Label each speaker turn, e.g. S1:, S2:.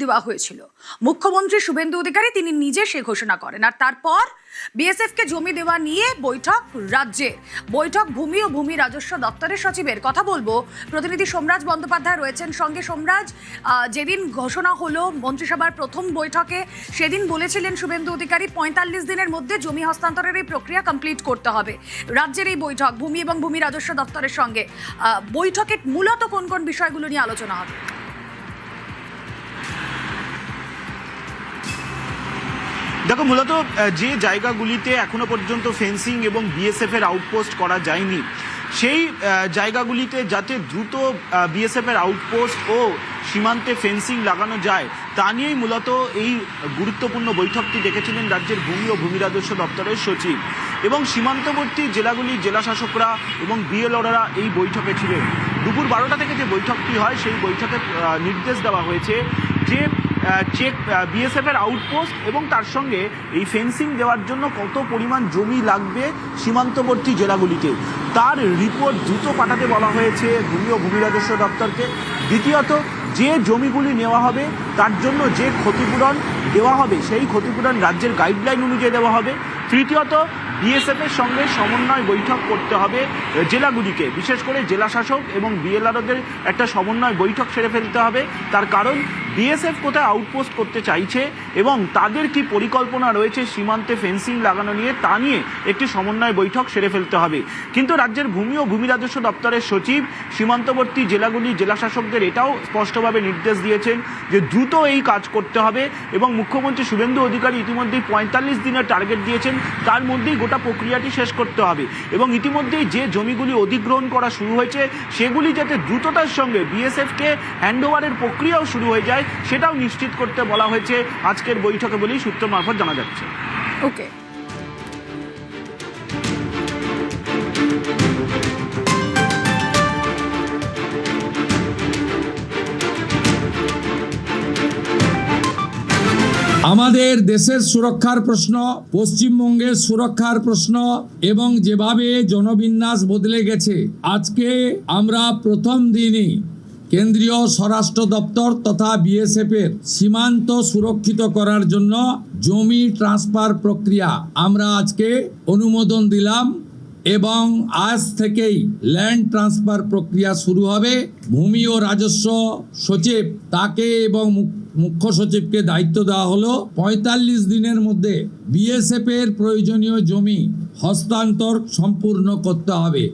S1: দেওয়া হয়েছিল। মুখ্যমন্ত্রী শুভেন্দু অধিকারী তিনি নিজে সে ঘোষণা করেন, আর তারপর বিএসএফকে জমি দেওয়া নিয়ে বৈঠক রাজ্যে। বৈঠক ভূমি ও ভূমি রাজস্ব দপ্তরের সচিবের। কথা বলবো, প্রতিনিধি সোমরাজ বন্দ্যোপাধ্যায় রয়েছেন সঙ্গে। সোমরাজ, যেদিন ঘোষণা হলো মন্ত্রিসভার প্রথম বৈঠকে, সেদিন বলেছিলেন শুভেন্দু অধিকারী ৪৫ দিনের মধ্যে জমি হস্তান্তরের এই প্রক্রিয়া কমপ্লিট করতে হবে। রাজ্যের এই বৈঠক ভূমি এবং ভূমি রাজস্ব দপ্তরের সঙ্গে, বৈঠকে মূলত কোন কোন বিষয়গুলো নিয়ে আলোচনা হবে?
S2: দেখো, মূলত যে জায়গাগুলিতে এখনো পর্যন্ত ফেন্সিং এবং বিএসএফ এর আউটপোস্ট করা যায়নি, সেই জায়গাগুলিতে যাতে দ্রুত বিএসএফ এর আউটপোস্ট ও সীমান্তে ফেন্সিং লাগানো যায় তা নিয়েই মূলত এই গুরুত্বপূর্ণ বৈঠকটি ডেকেছিলেন রাজ্যের ভূমি ও ভূমি রাজস্ব দপ্তরের সচিব। এবং সীমান্তবর্তী জেলাগুলির জেলাশাসকরা এবং বিএলওরা এই বৈঠকে ছিলেন। দুপুর 12টা থেকে যে বৈঠকটি হয় সেই বৈঠকে নির্দেশ দেওয়া হয়েছে যে চেক বিএসএফ এর আউটপোস্ট এবং তার সঙ্গে এই ফেন্সিং দেওয়ার জন্য কত পরিমাণ জমি লাগবে সীমান্তবর্তী জেলাগুলিতে, তার রিপোর্ট দ্রুত পাঠাতে বলা হয়েছে ভূমি ও ভূমি রাজস্ব দপ্তরকে। দ্বিতীয়ত, যে জমিগুলি নেওয়া হবে তার জন্য যে ক্ষতিপূরণ দেওয়া হবে সেই ক্ষতিপূরণ রাজ্যের গাইডলাইন অনুযায়ী দেওয়া হবে। তৃতীয়ত, বিএসএফ এর সঙ্গে সমন্বয় বৈঠক করতে হবে জেলাগুলিকে, বিশেষ করে জেলাশাসক এবং বিএলআরদের একটা সমন্বয় বৈঠক সেরে ফেলতে হবে। তার কারণ বিএসএফ কোথায় আউটপোস্ট করতে চাইছে এবং তাদের কি পরিকল্পনা রয়েছে সীমান্তে ফেন্সিং লাগানো নিয়ে, তা নিয়ে একটি সমন্বয় বৈঠক সেরে ফেলতে হবে। কিন্তু রাজ্যের ভূমি ও ভূমি রাজস্ব দপ্তরের সচিব সীমান্তবর্তী জেলাগুলি জেলাশাসকদের এটাও স্পষ্টভাবে নির্দেশ দিয়েছেন যে দ্রুত এই কাজ করতে হবে এবং মুখ্যমন্ত্রী শুভেন্দু অধিকারী ইতিমধ্যেই ৪৫ দিনের টার্গেট দিয়েছেন, তার মধ্যেই গোটা প্রক্রিয়াটি শেষ করতে হবে। এবং ইতিমধ্যেই যে জমিগুলি অধিগ্রহণ করা শুরু হয়েছে সেগুলি যাতে দ্রুততার সঙ্গে বিএসএফকে হ্যান্ডওভারের প্রক্রিয়াও শুরু হয়ে যায় সেটাও নিশ্চিত করতে বলা হয়েছে আজকের বৈঠকে বলেই সূত্র মারফত জানা যাচ্ছে।
S1: ওকে,
S3: আমাদের দেশের সুরক্ষার প্রশ্ন, পশ্চিমবঙ্গের সুরক্ষার প্রশ্ন এবং যেভাবে জনবিন্যাস বদলে গেছে, আজকে আমরা প্রথম দিনই কেন্দ্রীয় স্বরাষ্ট্র দপ্তর তথা বিএসএফ এর সীমান্ত সুরক্ষিত করার জন্য জমি ট্রান্সফার প্রক্রিয়া আমরা আজকে অনুমোদন দিলাম এবং আজ থেকেই ল্যান্ড ট্রান্সফার প্রক্রিয়া শুরু হবে। ভূমি ও রাজস্ব সচিব তাকে এবং মুখ্য সচিবকে দায়িত্ব দেওয়া হলো ৪৫ দিনের মধ্যে বিএসএফ এর প্রয়োজনীয় জমি হস্তান্তর সম্পূর্ণ করতে হবে।